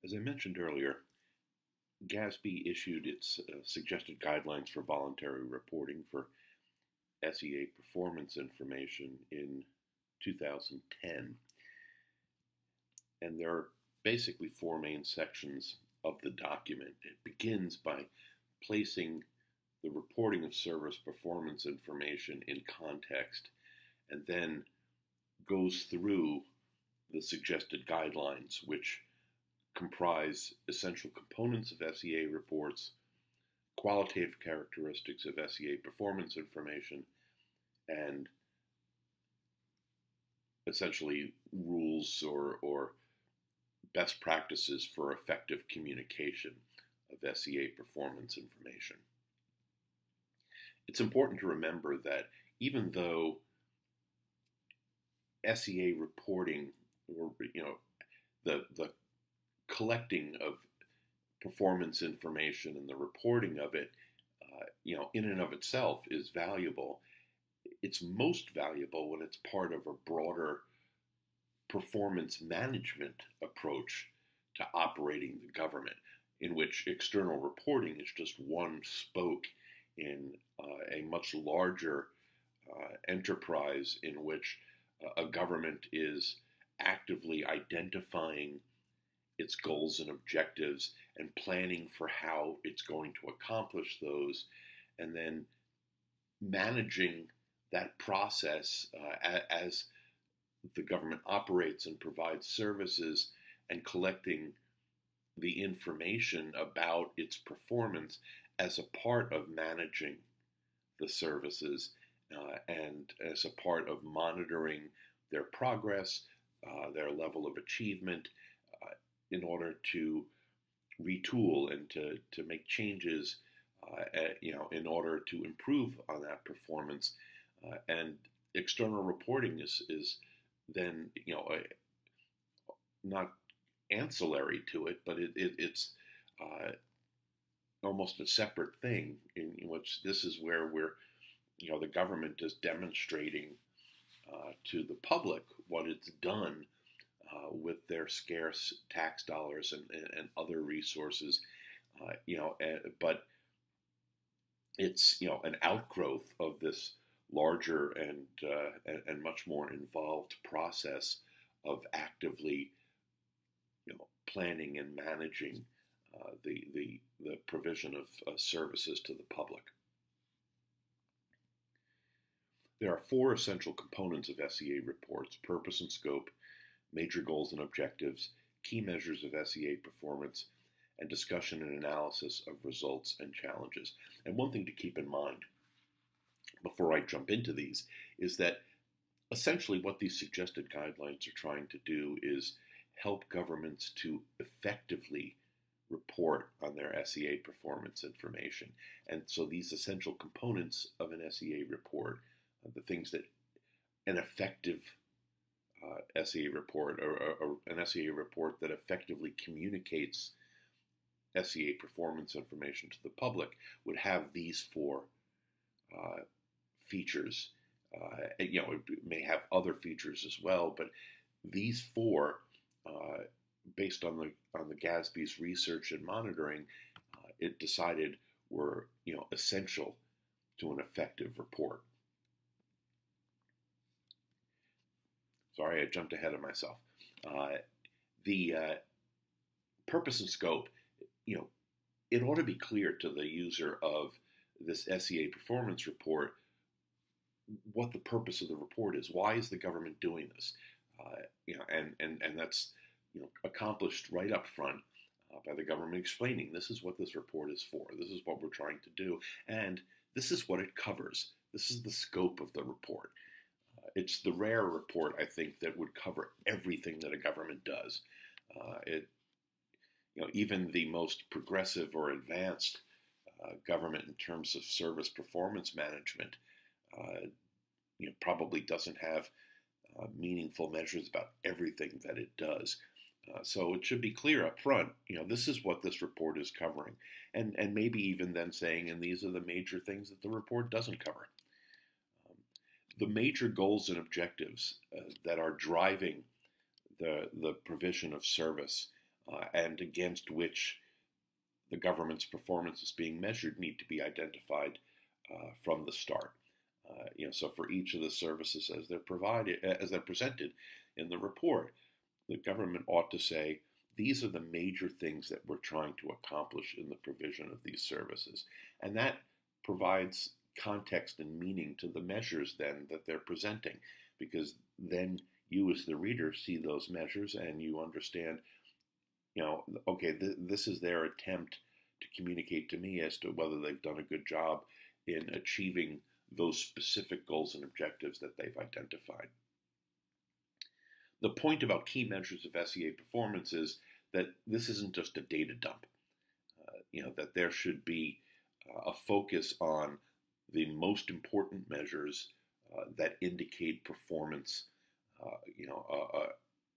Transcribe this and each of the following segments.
As I mentioned earlier, GASB issued its suggested guidelines for voluntary reporting for SEA performance information in 2010. And there are basically four main sections of the document. It begins by placing the reporting of service performance information in context and then goes through the suggested guidelines, which comprise essential components of SEA reports, qualitative characteristics of SEA performance information, and essentially rules or best practices for effective communication of SEA performance information. It's important to remember that even though SEA reporting, or the collecting of performance information and the reporting of it, in and of itself is valuable. It's most valuable when it's part of a broader performance management approach to operating the government, in which external reporting is just one spoke in a much larger enterprise in which a government is actively identifying its goals and objectives and planning for how it's going to accomplish those, and then managing that process as the government operates and provides services, and collecting the information about its performance as a part of managing the services and as a part of monitoring their progress, their level of achievement, in order to retool and to make changes, in order to improve on that performance. And external reporting is then, not ancillary to it, but it's almost a separate thing, in which this is where the government is demonstrating to the public what it's done with their scarce tax dollars and other resources, but it's an outgrowth of this larger and much more involved process of actively planning and managing the provision of services to the public. There are four essential components of SEA reports: purpose and scope, major goals and objectives, key measures of SEA performance, and discussion and analysis of results and challenges. And one thing to keep in mind before I jump into these is that essentially what these suggested guidelines are trying to do is help governments to effectively report on their SEA performance information. And so these essential components of an SEA report, the things that an effective SEA report, or an SEA report that effectively communicates SEA performance information to the public, would have these four features. It may have other features as well, but these four, based on the GASB's research and monitoring, it decided were essential to an effective report. Sorry, I jumped ahead of myself. The purpose and scope, it ought to be clear to the user of this SEA performance report what the purpose of the report is. Why is the government doing this? And that's accomplished right up front by the government explaining this is what this report is for. This is what we're trying to do, and this is what it covers. This is the scope of the report. It's the rare report, I think, that would cover everything that a government does. Even the most progressive or advanced government in terms of service performance management, probably doesn't have meaningful measures about everything that it does. So it should be clear up front, this is what this report is covering. And maybe even then saying, and these are the major things that the report doesn't cover. The major goals and objectives that are driving the provision of service and against which the government's performance is being measured need to be identified from the start. So for each of the services as they're presented in the report, the government ought to say, these are the major things that we're trying to accomplish in the provision of these services. And that provides context and meaning to the measures then that they're presenting, because then you as the reader see those measures and you understand, okay, this is their attempt to communicate to me as to whether they've done a good job in achieving those specific goals and objectives that they've identified. The point about key measures of SEA performance is that this isn't just a data dump. That there should be a focus on the most important measures that indicate performance,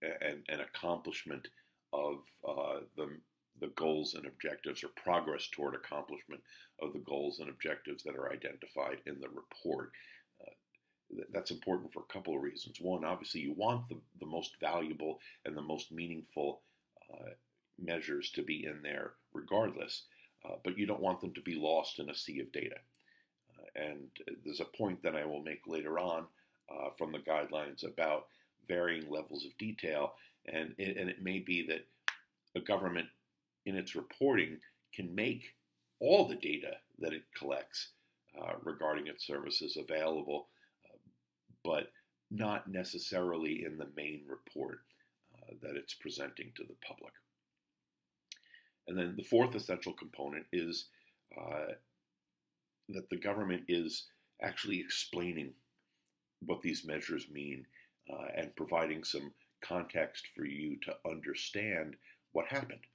and accomplishment of the goals and objectives, or progress toward accomplishment of the goals and objectives that are identified in the report. That's important for a couple of reasons. One, obviously, you want the most valuable and the most meaningful measures to be in there regardless, but you don't want them to be lost in a sea of data. And there's a point that I will make later on from the guidelines about varying levels of detail, and it may be that a government in its reporting can make all the data that it collects regarding its services available, but not necessarily in the main report that it's presenting to the public. And then the fourth essential component is that the government is actually explaining what these measures mean and providing some context for you to understand what happened.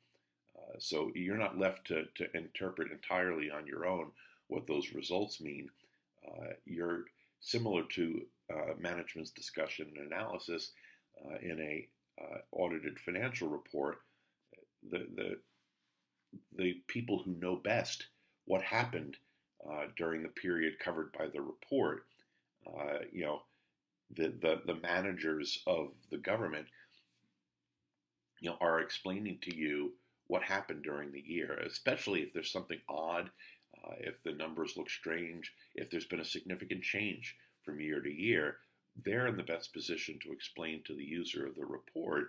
So you're not left to interpret entirely on your own what those results mean. You're similar to management's discussion and analysis in a audited financial report. The people who know best what happened during the period covered by the report, the managers of the government, are explaining to you what happened during the year, especially if there's something odd, if the numbers look strange, if there's been a significant change from year to year. They're in the best position to explain to the user of the report,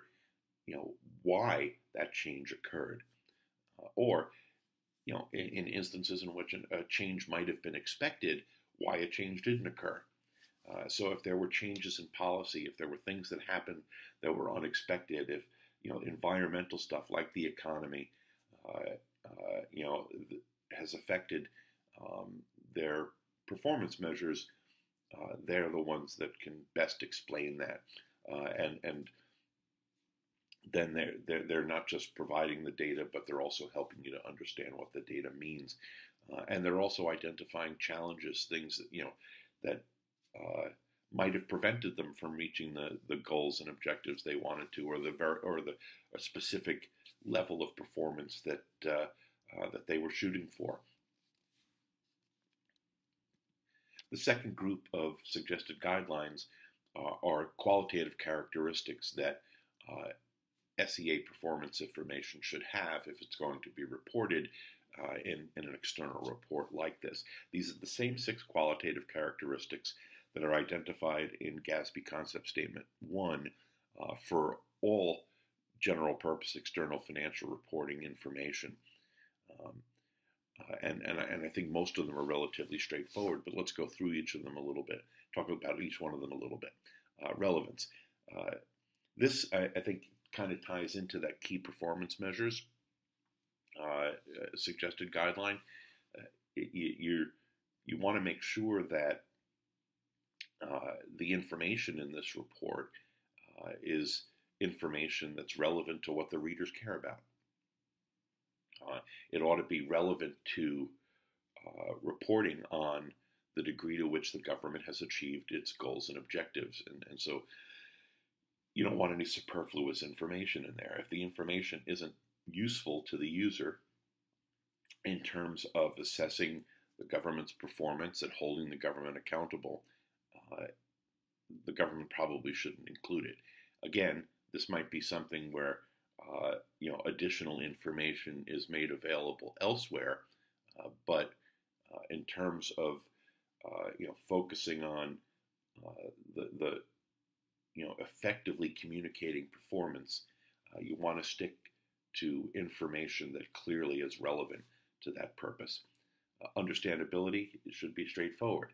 why that change occurred. Or, in instances in which a change might have been expected, why a change didn't occur. So if there were changes in policy, if there were things that happened that were unexpected, if, environmental stuff like the economy, has affected their performance measures, they're the ones that can best explain that. And then they're not just providing the data, but they're also helping you to understand what the data means. And they're also identifying challenges, things that might have prevented them from reaching the goals and objectives they wanted to, or a specific level of performance that they were shooting for. The second group of suggested guidelines are qualitative characteristics that SEA performance information should have if it's going to be reported in an external report like this. These are the same 6 qualitative characteristics that are identified in GASB Concept Statement 1 for all general purpose external financial reporting information. And I think most of them are relatively straightforward, but let's go through each of them a little bit, talk about each one of them a little bit. Relevance. This, I think, kind of ties into that key performance measures suggested guideline. You want to make sure that the information in this report is information that's relevant to what the readers care about. It ought to be relevant to reporting on the degree to which the government has achieved its goals and objectives. And so you don't want any superfluous information in there. If the information isn't useful to the user in terms of assessing the government's performance and holding the government accountable, the government probably shouldn't include it. Again, this might be something where additional information is made available elsewhere. But in terms of focusing on the effectively communicating performance, you want to stick to information that clearly is relevant to that purpose. Understandability should be straightforward.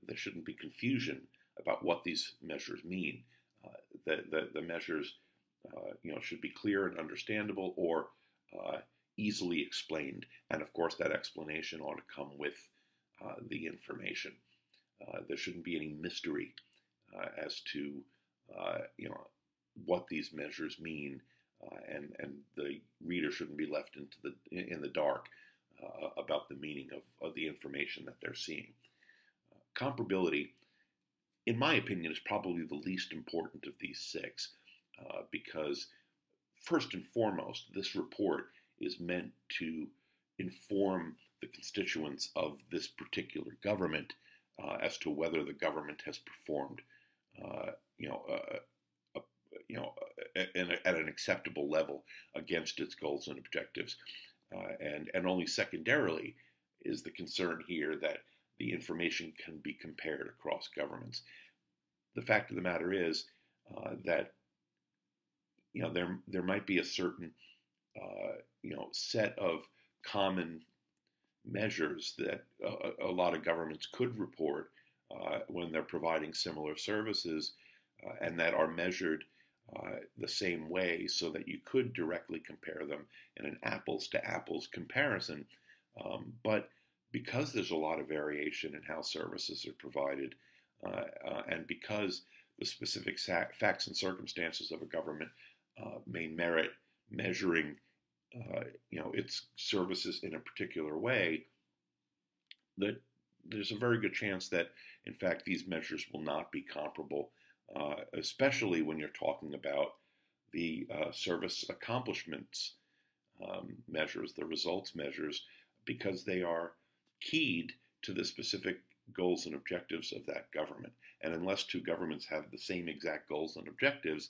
There shouldn't be confusion about what these measures mean. The measures should be clear and understandable, or easily explained. And of course, that explanation ought to come with the information. There shouldn't be any mystery as to what these measures mean, and the reader shouldn't be left in the dark about the meaning of the information that they're seeing. Comparability, in my opinion, is probably the least important of these six, because first and foremost, this report is meant to inform the constituents of this particular government as to whether the government has performed, at an acceptable level against its goals and objectives, and only secondarily is the concern here that the information can be compared across governments. The fact of the matter is that there might be a certain set of common measures that a lot of governments could report when they're providing similar services, and that are measured the same way, so that you could directly compare them in an apples to apples comparison. But because there's a lot of variation in how services are provided, and because the specific facts and circumstances of a government may merit measuring its services in a particular way, that there's a very good chance that, in fact, these measures will not be comparable, especially when you're talking about the service accomplishments measures, the results measures, because they are keyed to the specific goals and objectives of that government. And unless two governments have the same exact goals and objectives,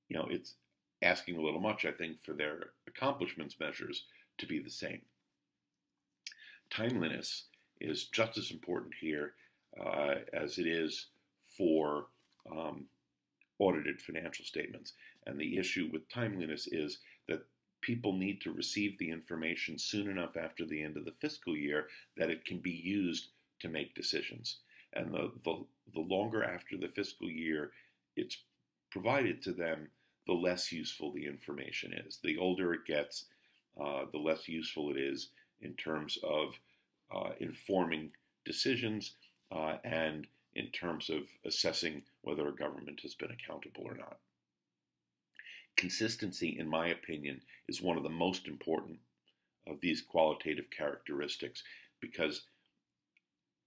it's asking a little much, I think, for their accomplishments measures to be the same. Timeliness is just as important here as it is for audited financial statements. And the issue with timeliness is that people need to receive the information soon enough after the end of the fiscal year that it can be used to make decisions. And the longer after the fiscal year it's provided to them, the less useful the information is. The older it gets, the less useful it is in terms of informing decisions and in terms of assessing whether a government has been accountable or not. Consistency, in my opinion, is one of the most important of these qualitative characteristics, because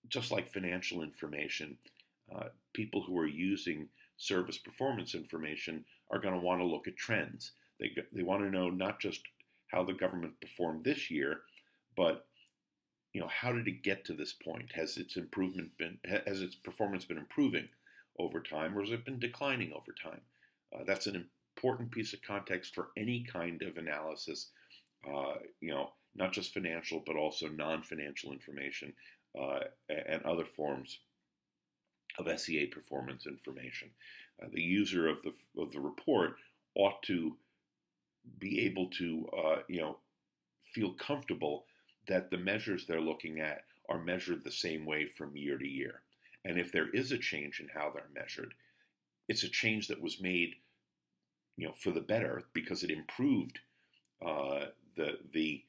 just like financial information, people who are using service performance information are going to want to look at trends. They want to know not just how the government performed this year, but how did it get to this point? Has its performance been improving over time, or has it been declining over time? That's an important piece of context for any kind of analysis, not just financial, but also non-financial information and other forms of SEA performance information. The user of the report ought to be able to feel comfortable that the measures they're looking at are measured the same way from year to year. And if there is a change in how they're measured, it's a change that was made for the better, because it improved the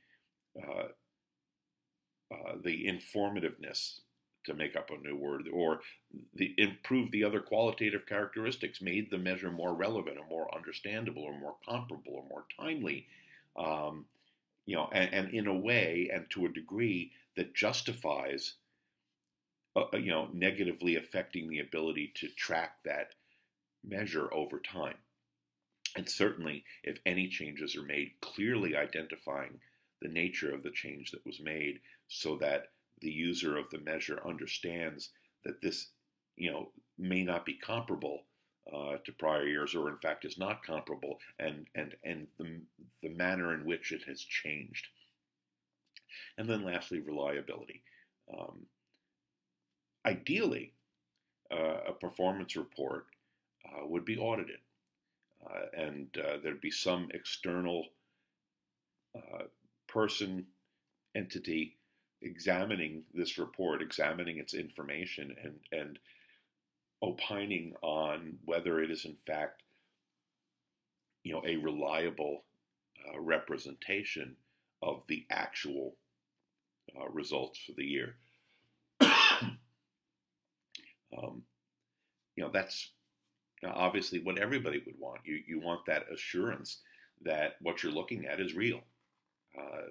informativeness, to make up a new word, or improved the other qualitative characteristics, made the measure more relevant or more understandable or more comparable or more timely, and in a way and to a degree that justifies negatively affecting the ability to track that measure over time. And certainly, if any changes are made, clearly identifying the nature of the change that was made, so that the user of the measure understands that this, may not be comparable to prior years, or in fact is not comparable, and the manner in which it has changed. And then lastly, reliability. Um, Ideally, a performance report would be audited, and there'd be some external person, entity examining this report, examining its information, and opining on whether it is in fact, a reliable representation of the actual results for the year. um, that's obviously what everybody would want. You want that assurance that what you're looking at is real,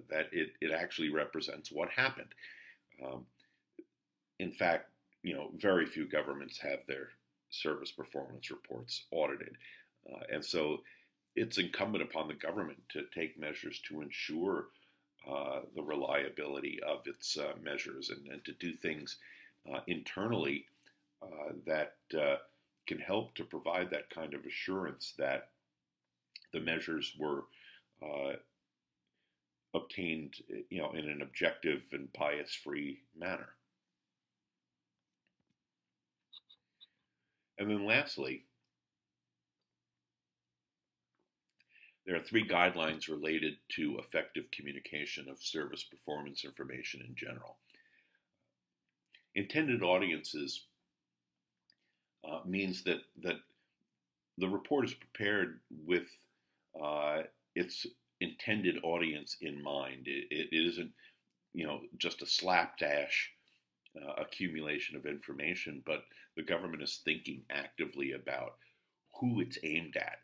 that it actually represents what happened. Um, in fact, very few governments have their service performance reports audited. And so it's incumbent upon the government to take measures to ensure the reliability of its measures, and to do things internally that can help to provide that kind of assurance that the measures were obtained, in an objective and bias-free manner. And then lastly, there are 3 guidelines related to effective communication of service performance information in general. Intended audiences means that the report is prepared with its intended audience in mind. It isn't, just a slapdash accumulation of information, but the government is thinking actively about who it's aimed at,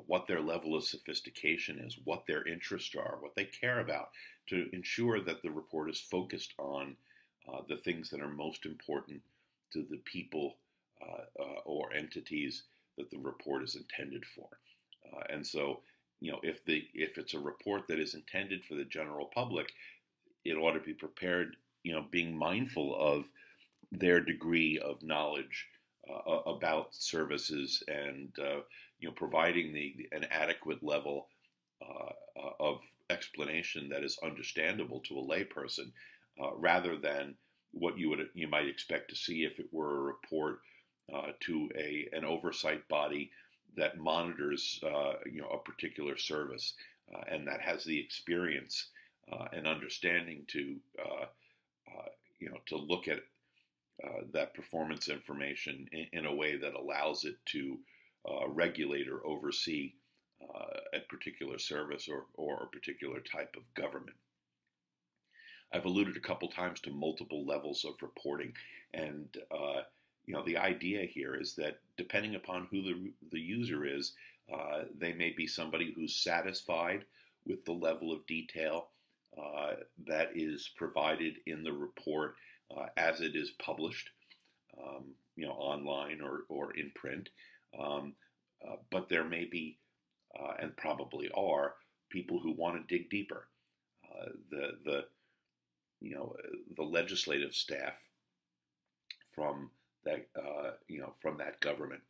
what their level of sophistication is, what their interests are, what they care about, to ensure that the report is focused on the things that are most important to the people or entities that the report is intended for. And so, if it's a report that is intended for the general public, it ought to be prepared, being mindful of their degree of knowledge about services, and providing an adequate level of explanation that is understandable to a layperson, rather than what you might expect to see if it were a report to an oversight body that monitors a particular service, and that has the experience and understanding to look at that performance information in a way that allows it to regulate or oversee a particular service or a particular type of government. I've alluded a couple times to multiple levels of reporting, and the idea here is that depending upon who the user is, they may be somebody who's satisfied with the level of detail that is provided in the report as it is published, online or in print. But there may be, and probably are, people who want to dig deeper. The legislative staff from that from that government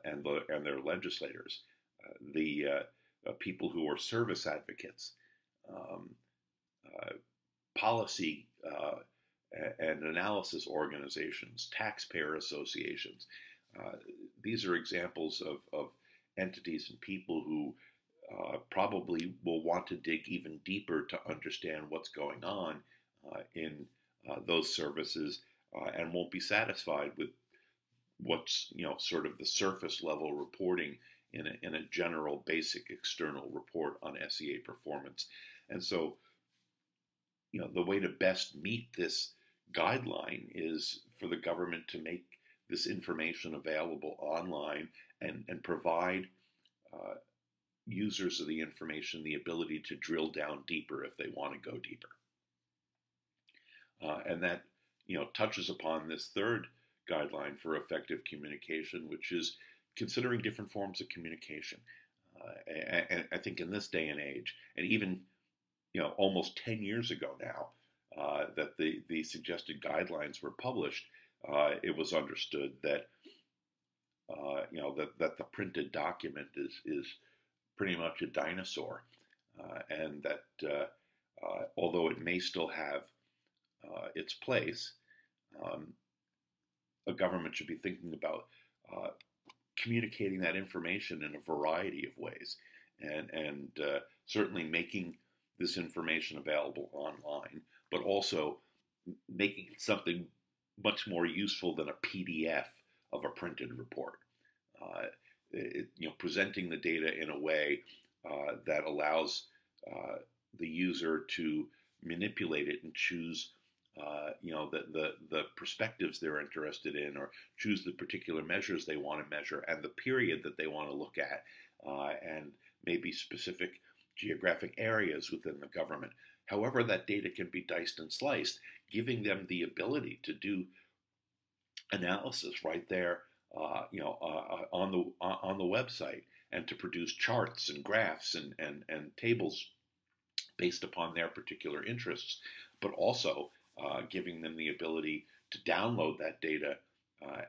and their legislators, the people who are service advocates, policy and analysis organizations, taxpayer associations. These are examples of entities and people who probably will want to dig even deeper to understand what's going on in those services, and won't be satisfied with what's sort of the surface level reporting in a general basic external report on SEA performance. And so the way to best meet this guideline is for the government to make this information available online, and provide users of the information the ability to drill down deeper if they want to go deeper. And that touches upon this third guideline for effective communication, which is considering different forms of communication. And I think in this day and age, and even almost 10 years ago now, that the suggested guidelines were published, it was understood that that the printed document is pretty much a dinosaur, and that although it may still have its place, um, a government should be thinking about uh, communicating that information in a variety of ways, and certainly making this information available online, but also making it something much more useful than a PDF of a printed report. Uh, Presenting the data in a way that allows uh, the user to manipulate it and choose the perspectives they're interested in, or choose the particular measures they want to measure and the period that they want to look at, and maybe specific geographic areas within the government. However, that data can be diced and sliced, giving them the ability to do analysis right there, on the website, and to produce charts and graphs and tables based upon their particular interests, but also giving them the ability to download that data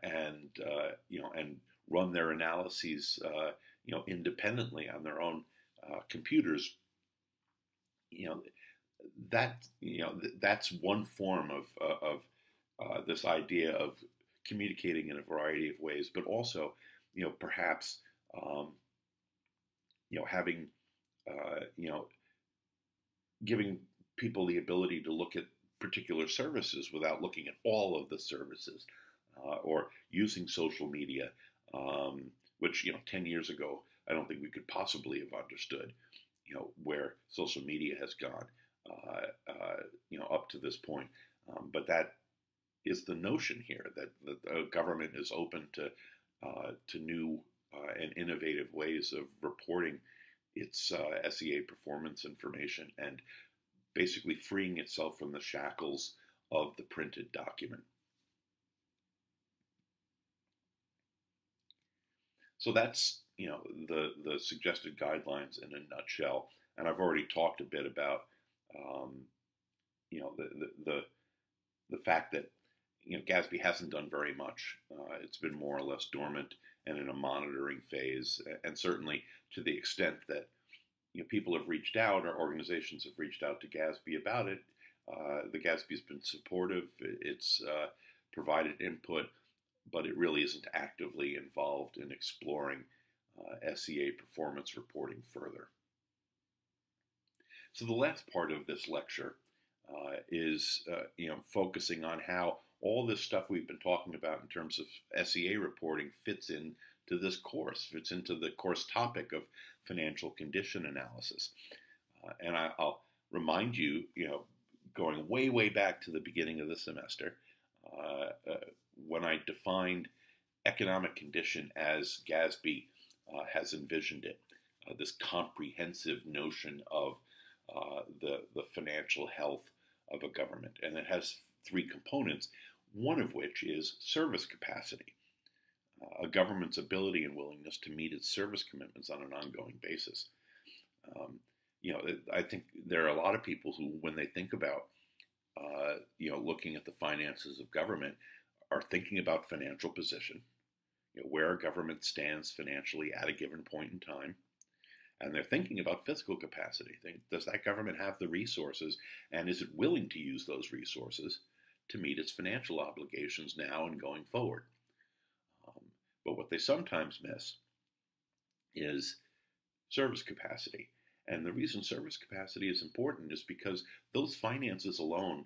and run their analyses independently on their own computers. You know that's one form of this idea of communicating in a variety of ways, but also perhaps having giving people the ability to look at particular services without looking at all of the services, or using social media, which 10 years ago I don't think we could possibly have understood, where social media has gone, up to this point. But that is the notion here, that the government is open to new and innovative ways of reporting its SEA performance information, and basically freeing itself from the shackles of the printed document. So that's the suggested guidelines in a nutshell, and I've already talked a bit about the fact that GASB hasn't done very much. It's been more or less dormant and in a monitoring phase, and certainly to the extent that people have reached out, or organizations have reached out to GASB about it, the GASB has been supportive. It's provided input, but it really isn't actively involved in exploring SEA performance reporting further. So the last part of this lecture is focusing on how all this stuff we've been talking about in terms of SEA reporting fits into this course, fits into the course topic of financial condition analysis. And I'll remind you, going way back to the beginning of the semester, when I defined economic condition as GASB has envisioned it, this comprehensive notion of the financial health of a government. And it has three components, one of which is service capacity, a government's ability and willingness to meet its service commitments on an ongoing basis. I think there are a lot of people who, when they think about, looking at the finances of government, are thinking about financial position, where a government stands financially at a given point in time. And they're thinking about fiscal capacity. Does that government have the resources, and is it willing to use those resources to meet its financial obligations now and going forward? But what they sometimes miss is service capacity. And the reason service capacity is important is because those finances alone,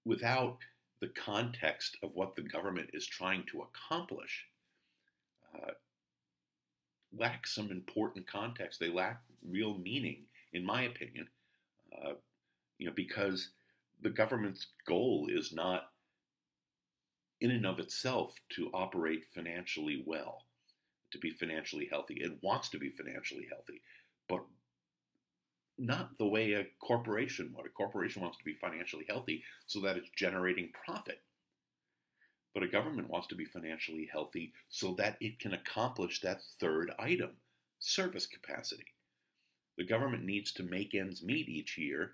without the context of what the government is trying to accomplish, lack some important context. They lack real meaning, in my opinion, because the government's goal is not, in and of itself, to operate financially well, to be financially healthy. It wants to be financially healthy, but not the way a corporation would. A corporation wants to be financially healthy so that it's generating profit. But a government wants to be financially healthy so that it can accomplish that third item, service capacity. The government needs to make ends meet each year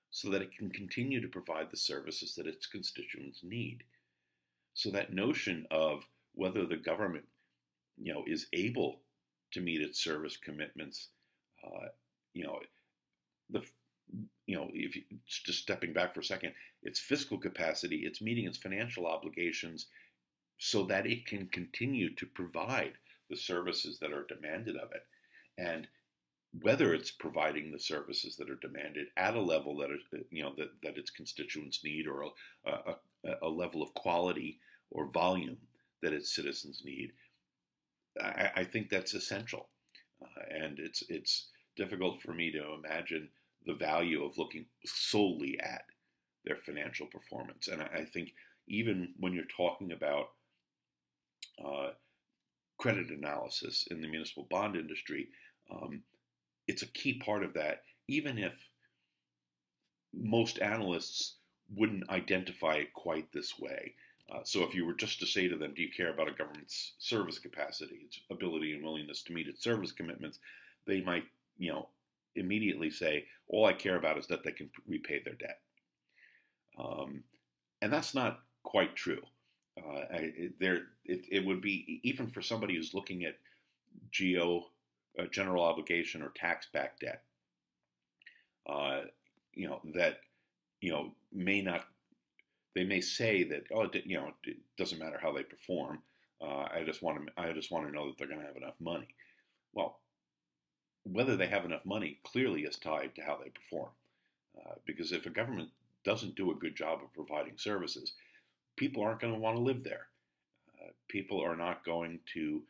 so that it can continue to provide the services that its constituents need. So that notion of whether the government, is able to meet its service commitments, uh, you know, the if you, just stepping back for a second, its fiscal capacity, it's meeting its financial obligations so that it can continue to provide the services that are demanded of it. And whether it's providing the services that are demanded at a level that that its constituents need, or a level of quality or volume that its citizens need, I think that's essential. And it's difficult for me to imagine the value of looking solely at their financial performance. And I think even when you're talking about uh, credit analysis in the municipal bond industry, um, it's a key part of that, even if most analysts wouldn't identify it quite this way. So if you were just to say to them, do you care about a government's service capacity, its ability and willingness to meet its service commitments, they might, immediately say, all I care about is that they can repay their debt. And that's not quite true. It would be, even for somebody who's looking at general obligation or tax-backed debt, that may not. They may say that, it doesn't matter how they perform. I just want to know that they're going to have enough money. Well, whether they have enough money clearly is tied to how they perform. Because if a government doesn't do a good job of providing services, people aren't going to want to live there. People are not going to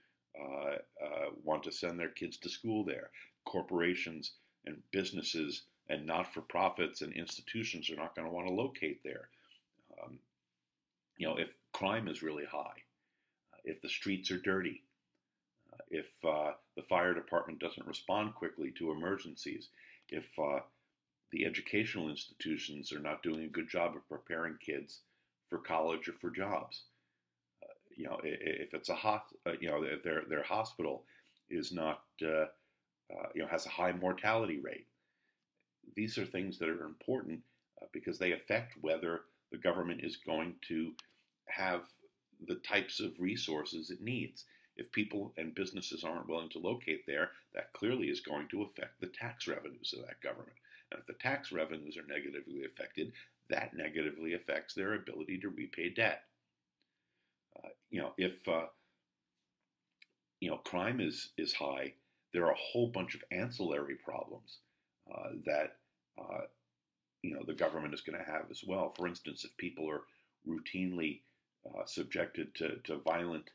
want to send their kids to school there. Corporations and businesses and not-for-profits and institutions are not going to want to locate there. If crime is really high, if the streets are dirty, if the fire department doesn't respond quickly to emergencies, if the educational institutions are not doing a good job of preparing kids for college or for jobs, if it's if their hospital is not, has a high mortality rate. These are things that are important because they affect whether the government is going to have the types of resources it needs. If people and businesses aren't willing to locate there, that clearly is going to affect the tax revenues of that government. And if the tax revenues are negatively affected, that negatively affects their ability to repay debt. If crime is high, there are a whole bunch of ancillary problems that the government is going to have as well. For instance, if people are routinely subjected to violent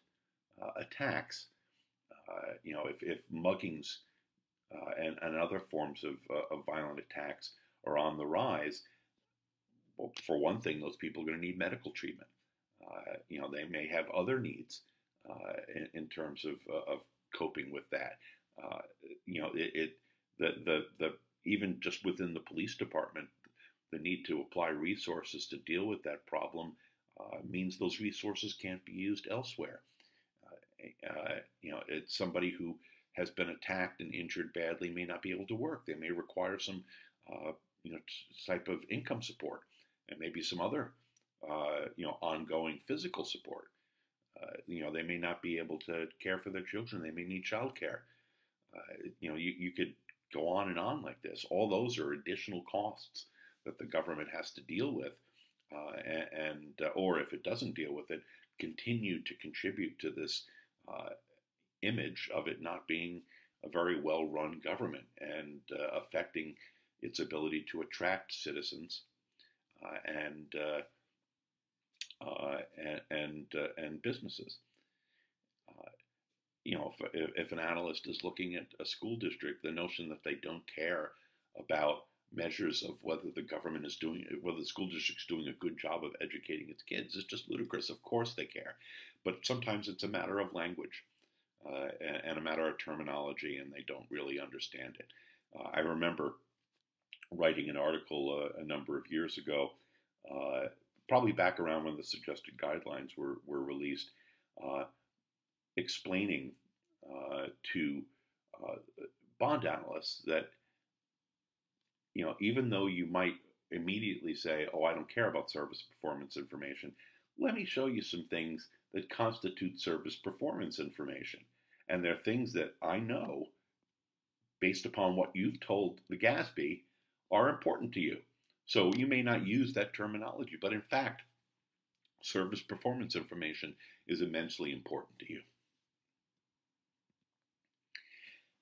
attacks, if muggings and other forms of violent attacks are on the rise, well, for one thing, those people are going to need medical treatment. They may have other needs in terms of coping with that. The even just within the police department, the need to apply resources to deal with that problem means those resources can't be used elsewhere. It's somebody who has been attacked and injured badly may not be able to work. They may require some, type of income support, and maybe some other, ongoing physical support. They may not be able to care for their children. They may need child care. You could go on and on like this. All those are additional costs that the government has to deal with, or if it doesn't deal with it, continue to contribute to this image of it not being a very well-run government and affecting its ability to attract citizens and businesses. If an analyst is looking at a school district, the notion that they don't care about measures of whether the school district's doing a good job of educating its kids is just ludicrous. Of course they care, but sometimes it's a matter of language and a matter of terminology, and they don't really understand it. I remember writing an article a number of years ago, probably back around when the suggested guidelines were released, explaining to bond analysts that even though you might immediately say, "Oh, I don't care about service performance information," let me show you some things that constitute service performance information. And they're things that I know, based upon what you've told the GASB, are important to you. So you may not use that terminology, but in fact, service performance information is immensely important to you.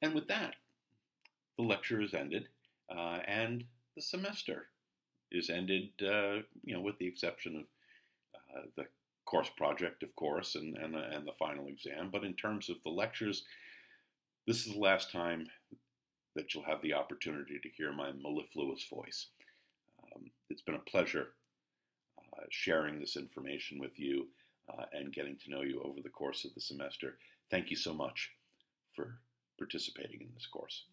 And with that, the lecture is ended, and the semester is ended, with the exception of the course project, of course, and the final exam. But in terms of the lectures, this is the last time that you'll have the opportunity to hear my mellifluous voice. It's been a pleasure sharing this information with you and getting to know you over the course of the semester. Thank you so much for participating in this course.